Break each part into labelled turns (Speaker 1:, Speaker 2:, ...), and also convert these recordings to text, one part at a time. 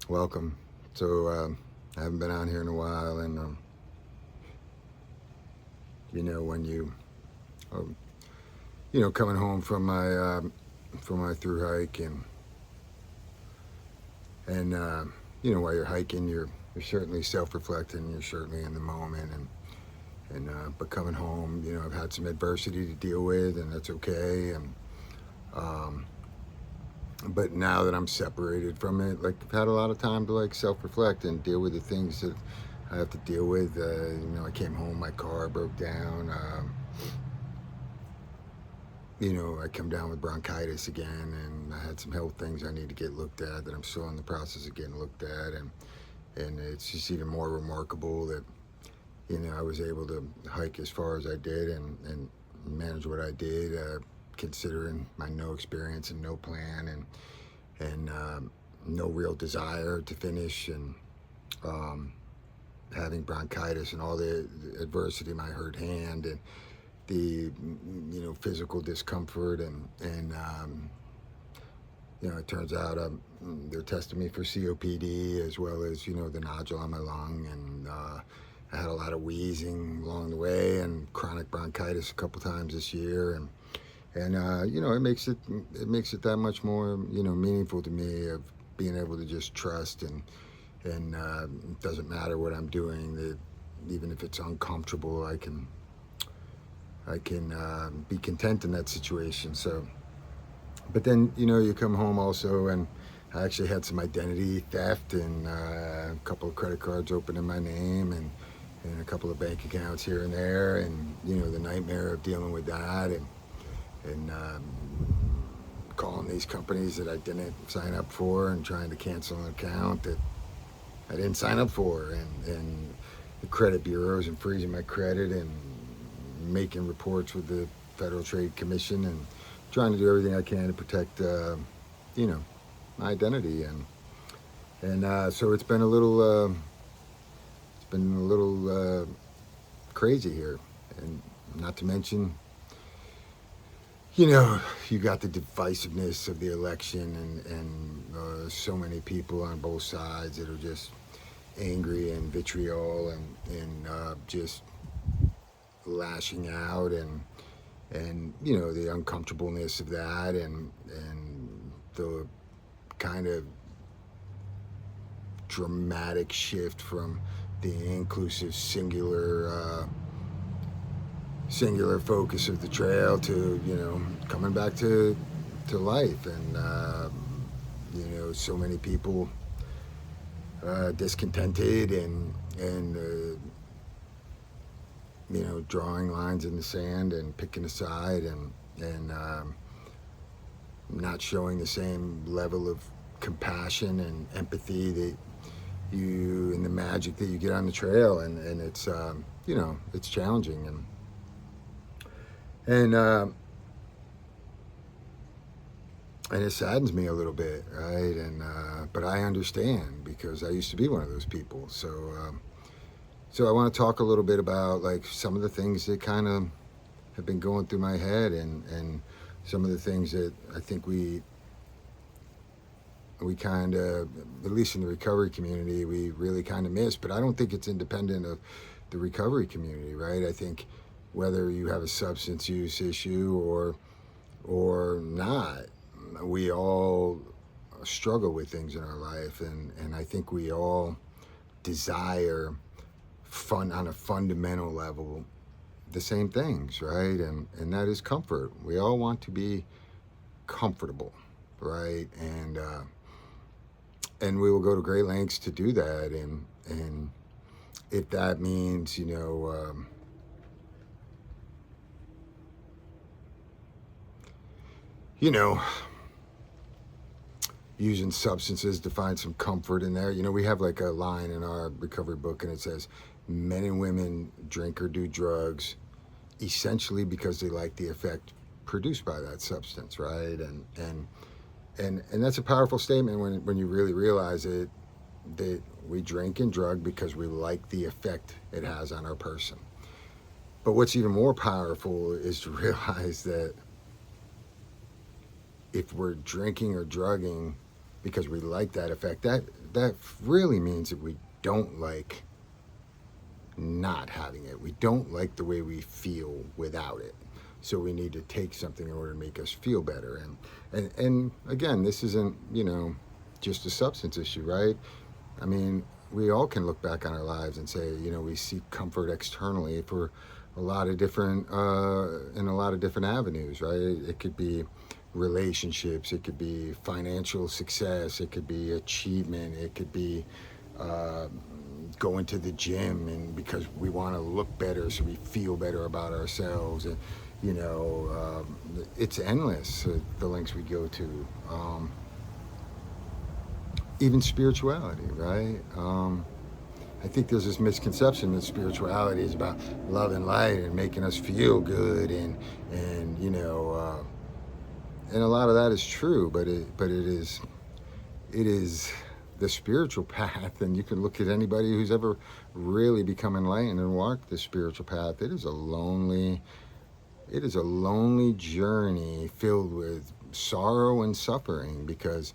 Speaker 1: Welcome. So I haven't been on here in a while, and when um, coming home from my thru hike, and while you're hiking, you're certainly self-reflecting, you're certainly in the moment, and but coming home, I've had some adversity to deal with, and that's okay, and um, but now that I'm separated from it, like I've had a lot of time to like self-reflect and deal with the things that I have to deal with. I came home, my car broke down. I come down with bronchitis again, and I had some health things I need to get looked at that I'm still in the process of getting looked at, and it's just even more remarkable that I was able to hike as far as I did and manage what I did, considering my no experience and no plan and no real desire to finish, and um, having bronchitis and all the adversity in my hurt hand and the physical discomfort and it turns out they're testing me for COPD as well as the nodule on my lung, and I had a lot of wheezing along the way and chronic bronchitis a couple times this year, and it makes it that much more meaningful to me of being able to just trust, and it doesn't matter what I'm doing, that even if it's uncomfortable, I can be content in that situation. So, but then you come home also, and I actually had some identity theft, and a couple of credit cards open in my name, and a couple of bank accounts here and there, and the nightmare of dealing with that, and calling these companies that I didn't sign up for and trying to cancel an account that I didn't sign up for, and the credit bureaus and freezing my credit and making reports with the Federal Trade Commission and trying to do everything I can to protect my identity, and so it's been a little crazy here, and not to mention you got the divisiveness of the election, and so many people on both sides that are just angry and vitriol and just lashing out, and the uncomfortableness of that, and the kind of dramatic shift from the inclusive singular focus of the trail to coming back to life, and so many people discontented, and drawing lines in the sand and picking a side, and not showing the same level of compassion and empathy that and the magic that you get on the trail, and it's challenging, and and it saddens me a little bit, right? And but I understand because I used to be one of those people. So I want to talk a little bit about like some of the things that kind of have been going through my head, and some of the things that I think we kind of, at least in the recovery community, we really kind of miss. But I don't think it's independent of the recovery community, right? I think whether you have a substance use issue or not, we all struggle with things in our life, and I think we all desire on a fundamental level the same things, right? And that is comfort. We all want to be comfortable, right? And we will go to great lengths to do that, and if that means using substances to find some comfort in there. We have like a line in our recovery book, and it says men and women drink or do drugs essentially because they like the effect produced by that substance, right? And that's a powerful statement when you really realize it, that we drink and drug because we like the effect it has on our person. But what's even more powerful is to realize that if we're drinking or drugging because we like that effect, that really means that we don't like not having it. We don't like the way we feel without it. So we need to take something in order to make us feel better. And again, this isn't, just a substance issue, right? I mean, we all can look back on our lives and say, we seek comfort externally for a lot of different, in a lot of different avenues, right? It could be relationships, it could be financial success, it could be achievement, it could be going to the gym, and because we want to look better, so we feel better about ourselves. And it's endless, the lengths we go to. Even spirituality, right? I think there's this misconception that spirituality is about love and light and making us feel good, and and a lot of that is true, but it is the spiritual path. And you can look at anybody who's ever really become enlightened and walked the spiritual path. It is a lonely journey filled with sorrow and suffering, because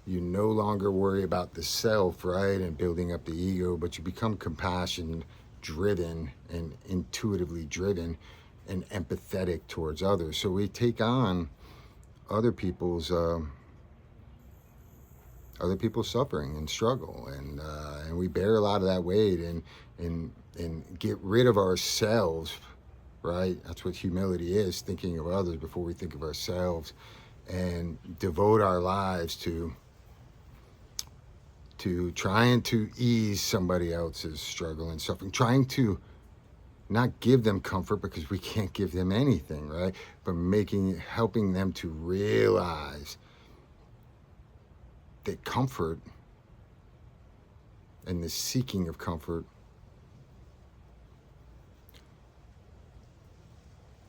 Speaker 1: you no longer worry about the self, right, and building up the ego, but you become compassion driven and intuitively driven and empathetic towards others. So we take on other people's suffering and struggle, and we bear a lot of that weight, and get rid of ourselves, right? That's what humility is, thinking of others before we think of ourselves, and devote our lives to trying to ease somebody else's struggle and suffering, trying to not give them comfort because we can't give them anything, right? But helping them to realize that comfort and the seeking of comfort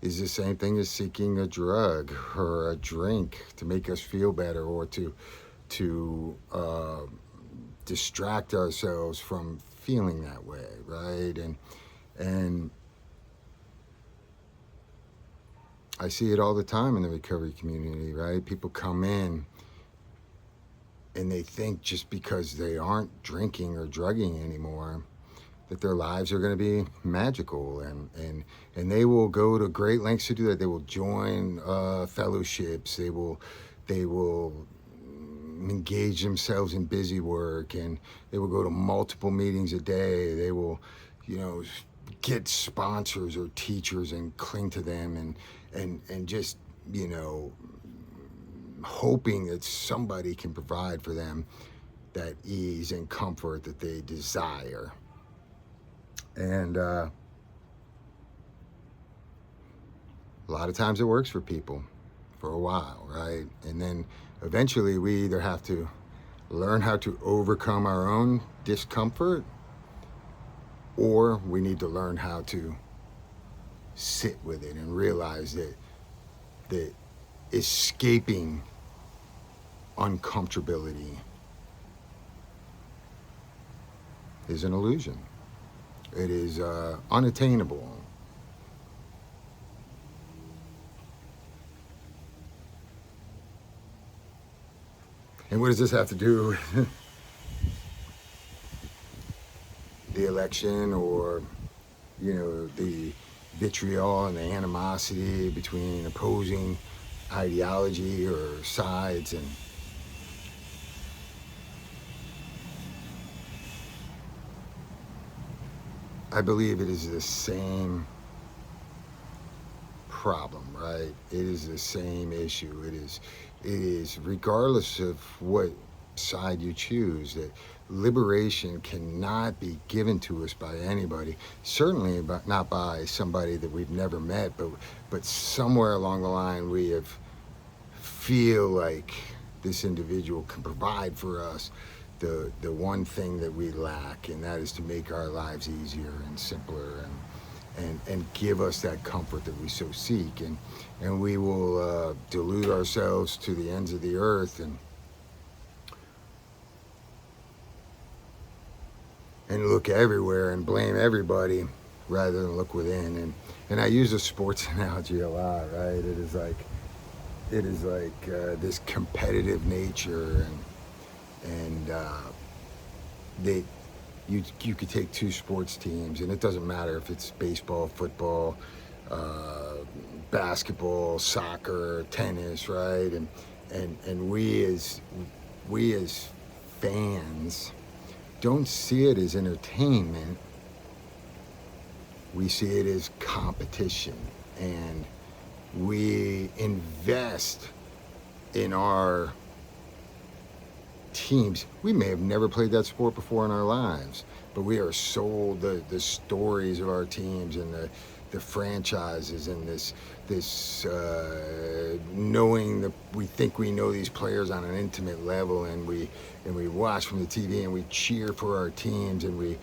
Speaker 1: is the same thing as seeking a drug or a drink to make us feel better, or to distract ourselves from feeling that way, right? And I see it all the time in the recovery community, right? People come in and they think just because they aren't drinking or drugging anymore that their lives are going to be magical, and they will go to great lengths to do that. They will join fellowships. They will engage themselves in busy work, and they will go to multiple meetings a day. They will, get sponsors or teachers and cling to them, and just, hoping that somebody can provide for them that ease and comfort that they desire. And a lot of times it works for people for a while, right? And then eventually we either have to learn how to overcome our own discomfort, or we need to learn how to sit with it and realize that escaping uncomfortability is an illusion. It is unattainable. And what does this have to do with the election, or, the vitriol and the animosity between opposing ideology or sides? And I believe it is the same problem, right? It is the same issue. It is regardless of what side you choose, that liberation cannot be given to us by anybody, certainly not by somebody that we've never met, but somewhere along the line we feel like this individual can provide for us the one thing that we lack, and that is to make our lives easier and simpler, and give us that comfort that we so seek. And we will delude ourselves to the ends of the earth, and look everywhere and blame everybody rather than look within. And I use a sports analogy a lot, right? It is like this competitive nature, and they you could take two sports teams, and it doesn't matter if it's baseball, football, basketball, soccer, tennis, right? And we as fans don't see it as entertainment. We see it as competition, and we invest in our teams. We may have never played that sport before in our lives, but we are sold the stories of our teams and the franchises and this knowing that we think we know these players on an intimate level, and we watch from the TV and we cheer for our teams, and we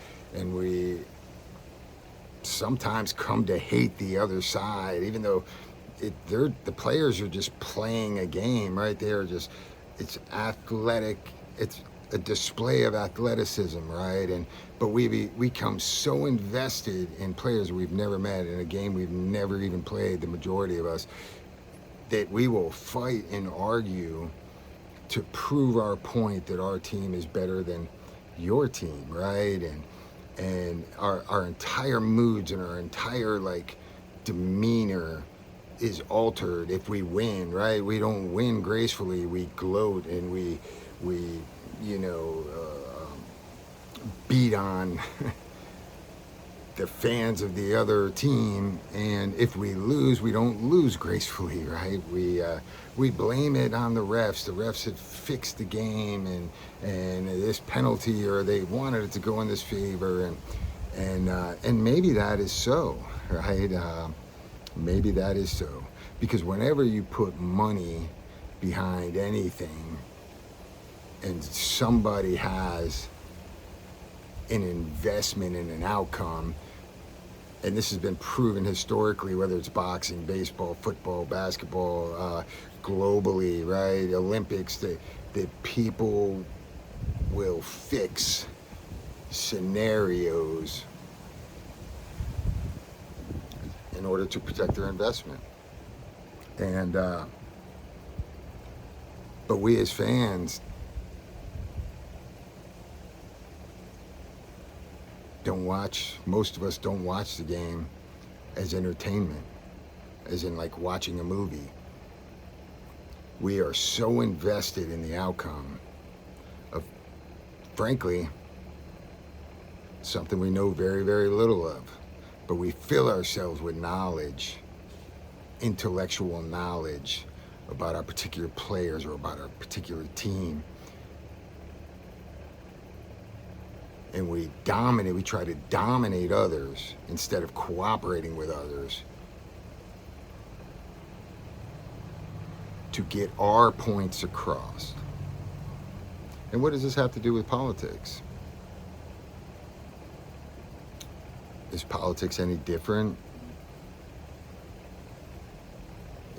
Speaker 1: sometimes come to hate the other side, even though the players are just playing a game, right? It's athletic. It's a display of athleticism, right? But we become so invested in players we've never met in a game we've never even played, the majority of us, that we will fight and argue to prove our point that our team is better than your team, right? And our entire moods and our entire demeanor is altered if we win, right? We don't win gracefully. We gloat, and we beat on the fans of the other team. And if we lose, we don't lose gracefully, right? We blame it on the refs. The refs had fixed the game, and this penalty, or they wanted it to go in this favor, and maybe that is so, right? Maybe that is so, because whenever you put money behind anything and somebody has an investment in an outcome, and this has been proven historically, whether it's boxing, baseball, football, basketball, globally, right, Olympics, that people will fix scenarios in order to protect their investment. And but we as fans most of us don't watch the game as entertainment, as in like watching a movie. We are so invested in the outcome of, frankly, something we know very, very little of, but we fill ourselves with knowledge, intellectual knowledge about our particular players or about our particular team. And we try to dominate others instead of cooperating with others to get our points across. And what does this have to do with politics? Is politics any different?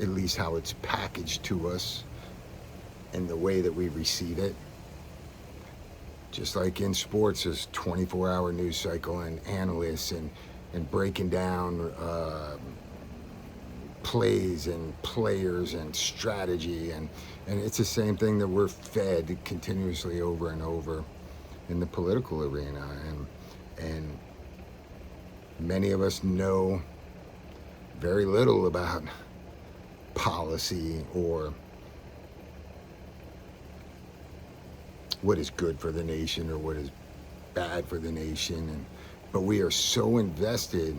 Speaker 1: At least how it's packaged to us and the way that we receive it. Just like in sports, there's 24-hour news cycle and analysts and breaking down plays and players and strategy, and it's the same thing that we're fed continuously over and over in the political arena, and many of us know very little about policy or what is good for the nation or what is bad for the nation, but we are so invested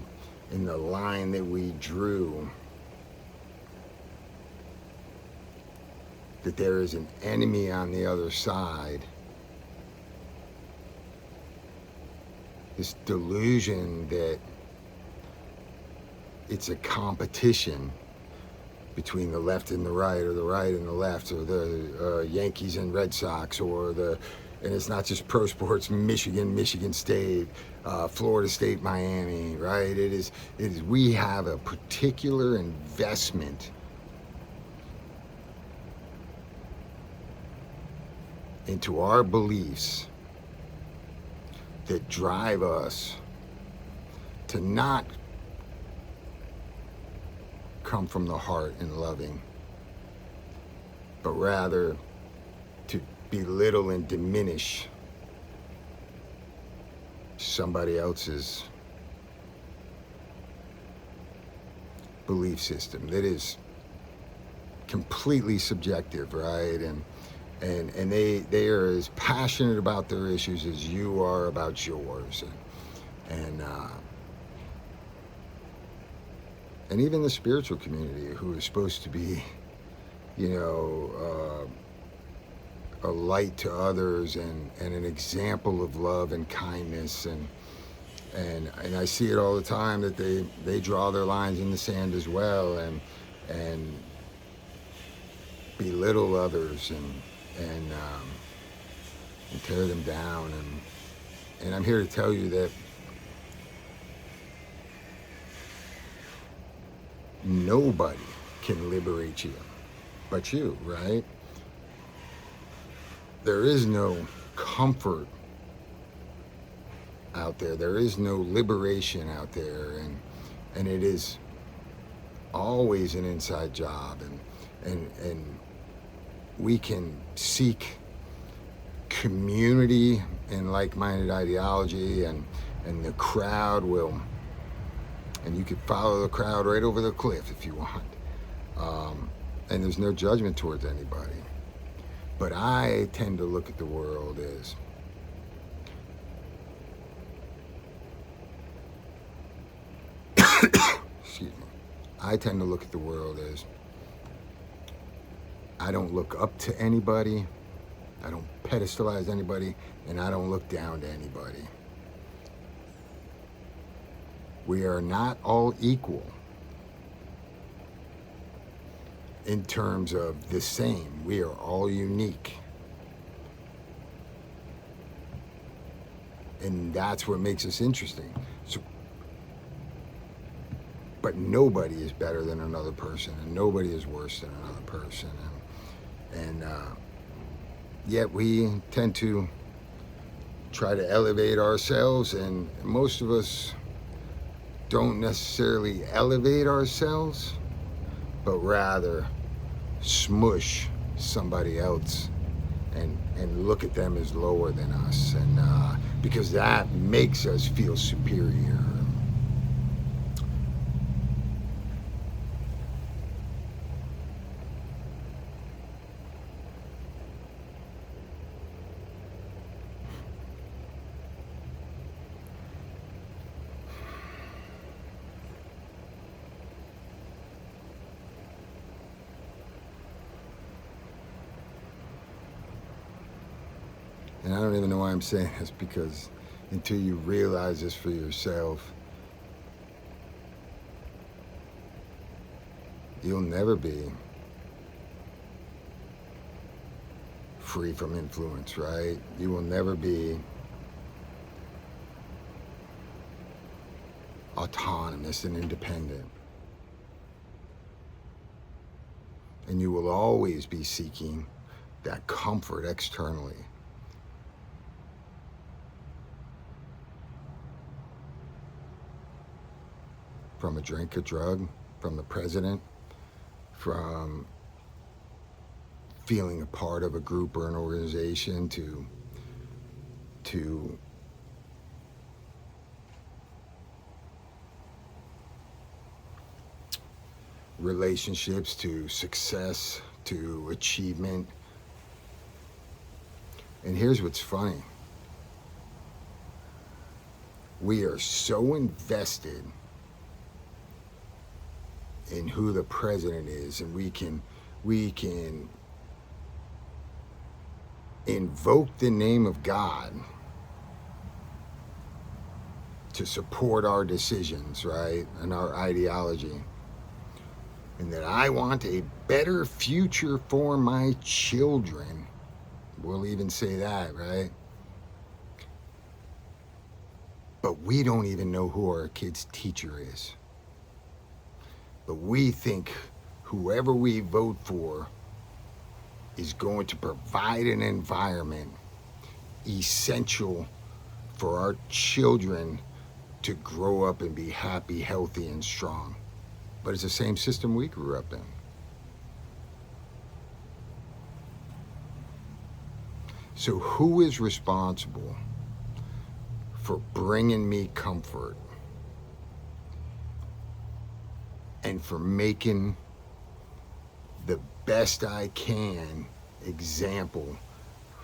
Speaker 1: in the line that we drew that there is an enemy on the other side. This delusion that it's a competition between the left and the right, or the right and the left, or the Yankees and Red Sox, and it's not just pro sports, Michigan State, Florida State, Miami, right? It is we have a particular investment into our beliefs that drive us to not come from the heart and loving, but rather to belittle and diminish somebody else's belief system that is completely subjective, right? And they are as passionate about their issues as you are about yours, and even the spiritual community, who is supposed to be, a light to others and an example of love and kindness, and I see it all the time that they draw their lines in the sand as well, and belittle others and tear them down, and I'm here to tell you that nobody can liberate you but you, right? There is no comfort out there. There is no liberation out there, and it is always an inside job, and we can seek community and like-minded ideology, and the crowd will, and you could follow the crowd right over the cliff if you want, and there's no judgment towards anybody. But I tend to look at the world as excuse me. I tend to look at the world as I don't look up to anybody, I don't pedestalize anybody, and I don't look down to anybody. We are not all equal in terms of the same. We are all unique. And that's what makes us interesting. So, but nobody is better than another person, and nobody is worse than another person. And yet we tend to try to elevate ourselves, and most of us don't necessarily elevate ourselves, but rather smush somebody else and look at them as lower than us, and because that makes us feel superior. And I don't even know why I'm saying this, because until you realize this for yourself, you'll never be free from influence, right? You will never be autonomous and independent. And you will always be seeking that comfort externally. From a drink, a drug, from the president, from feeling a part of a group or an organization, to relationships, to success, to achievement. And here's what's funny. We are so invested in who the president is, and we can invoke the name of God to support our decisions, right, and our ideology, and that I want a better future for my children. We'll even say that, right? But we don't even know who our kid's teacher is. But we think whoever we vote for is going to provide an environment essential for our children to grow up and be happy, healthy, and strong. But it's the same system we grew up in. So who is responsible for bringing me comfort and for making the best I can example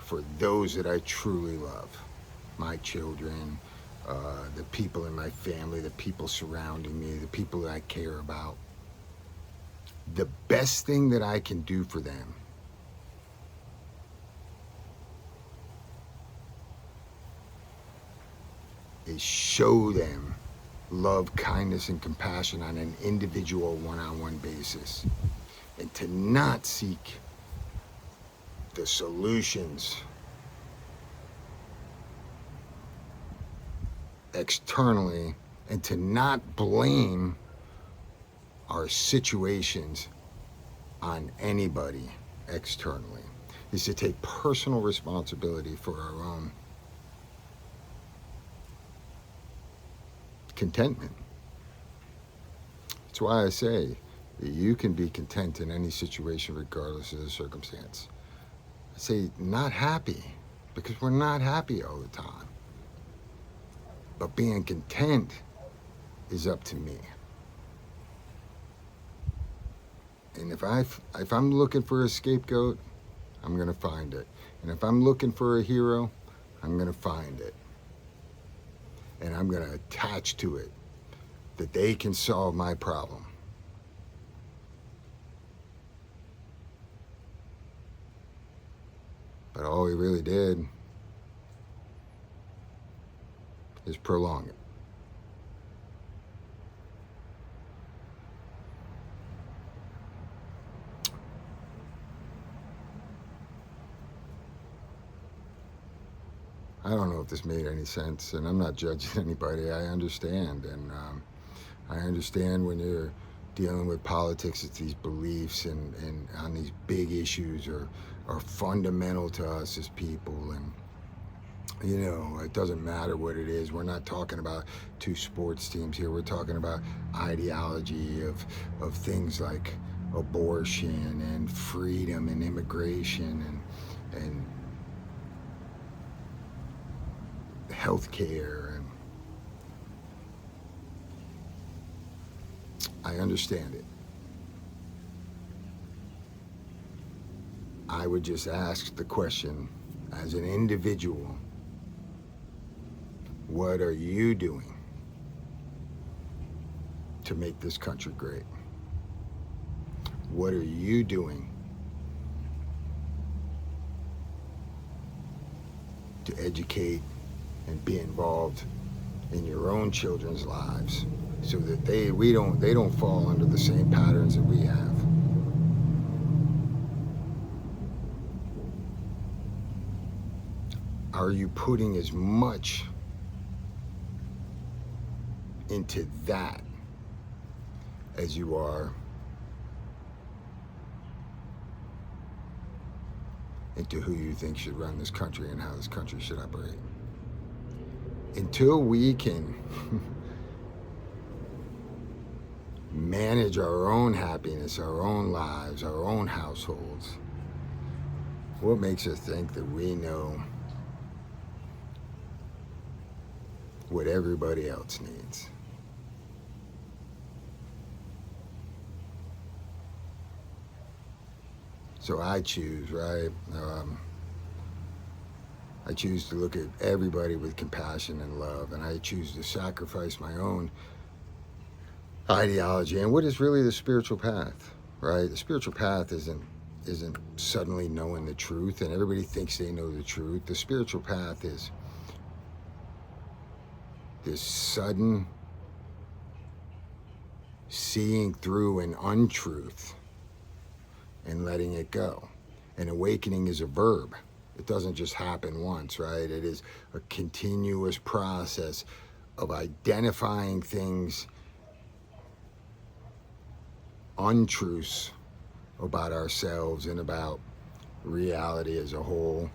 Speaker 1: for those that I truly love? My children, the people in my family, the people surrounding me, the people that I care about. The best thing that I can do for them is show them love, kindness, and compassion on an individual one-on-one basis, and to not seek the solutions externally, and to not blame our situations on anybody externally, is to take personal responsibility for our own contentment. That's why I say that you can be content in any situation regardless of the circumstance. I say not happy, because we're not happy all the time. But being content is up to me. And if I'm looking for a scapegoat, I'm going to find it. And if I'm looking for a hero, I'm going to find it. And I'm going to attach to it that they can solve my problem. But all he really did is prolong it. I don't know if this made any sense, and I'm not judging anybody. I understand, and I understand when you're dealing with politics, it's these beliefs and on these big issues are fundamental to us as people. And you know, it doesn't matter what it is. We're not talking about two sports teams here. We're talking about ideology of things like abortion and freedom and immigration and healthcare. And I understand it. I would just ask the question, as an individual, what are you doing to make this country great? What are you doing to educate and be involved in your own children's lives so that they don't fall under the same patterns that we have? Are you putting as much into that as you are into who you think should run this country and how this country should operate? Until we can manage our own happiness, our own lives, our own households, what makes us think that we know what everybody else needs? So I choose, right? I choose to look at everybody with compassion and love, and I choose to sacrifice my own ideology and what is really the spiritual path, right? The spiritual path isn't suddenly knowing the truth, and everybody thinks they know the truth. The spiritual path is this sudden seeing through an untruth and letting it go. And awakening is a verb. It doesn't just happen once, right? It is a continuous process of identifying things, untruths about ourselves and about reality as a whole.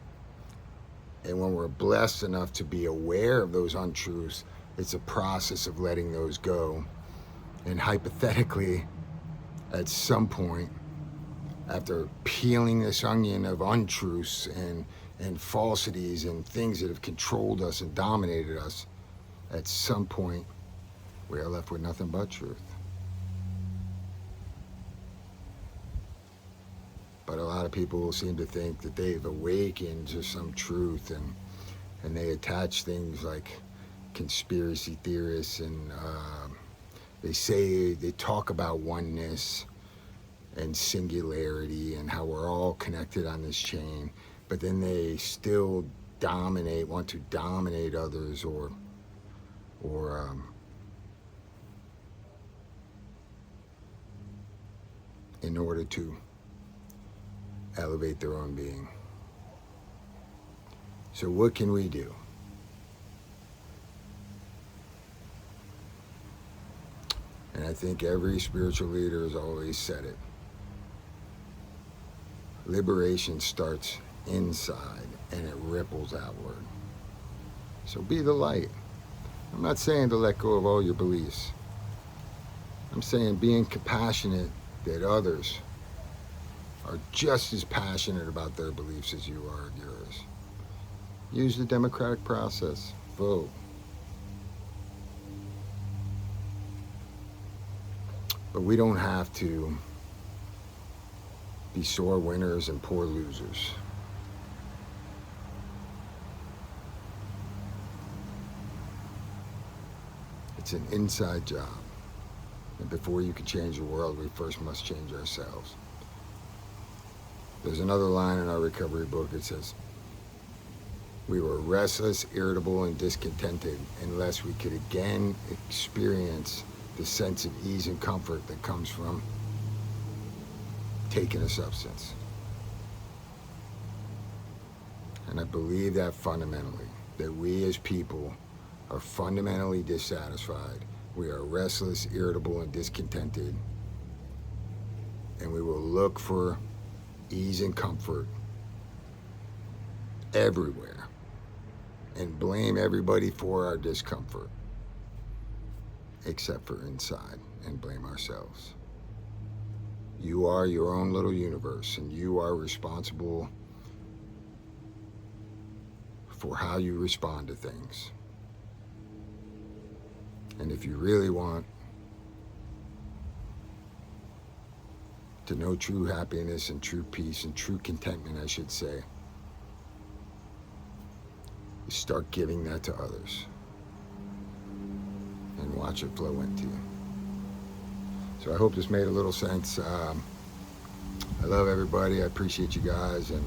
Speaker 1: And when we're blessed enough to be aware of those untruths, it's a process of letting those go. And hypothetically, at some point, after peeling this onion of untruths and and falsities and things that have controlled us and dominated us, at some point we are left with nothing but truth. But a lot of people seem to think that they've awakened to some truth, and they attach things like conspiracy theorists, and they talk about oneness and singularity and how we're all connected on this chain, but then they still want to dominate others, or in order to elevate their own being. So what can we do? And I think every spiritual leader has always said it. Liberation starts inside and it ripples outward. So be the light. I'm not saying to let go of all your beliefs. I'm saying being compassionate that others are just as passionate about their beliefs as you are of yours. Use the democratic process. Vote. But we don't have to be sore winners and poor losers. It's an inside job. And before you can change the world, we first must change ourselves. There's another line in our recovery book that says, we were restless, irritable, and discontented unless we could again experience the sense of ease and comfort that comes from taking a substance. And I believe that fundamentally, that we as people are fundamentally dissatisfied. We are restless, irritable, and discontented. And we will look for ease and comfort everywhere and blame everybody for our discomfort, except for inside, and blame ourselves. You are your own little universe, and you are responsible for how you respond to things. And if you really want to know true happiness and true peace and true contentment, I should say, you start giving that to others and watch it flow into you. So I hope this made a little sense. I love everybody. I appreciate you guys, and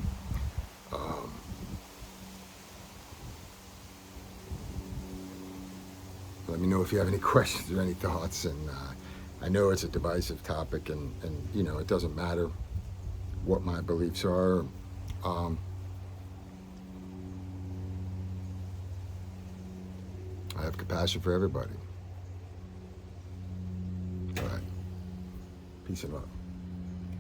Speaker 1: let me know if you have any questions or any thoughts. And I know it's a divisive topic, and you know, it doesn't matter what my beliefs are. I have compassion for everybody. All right. Peace and love.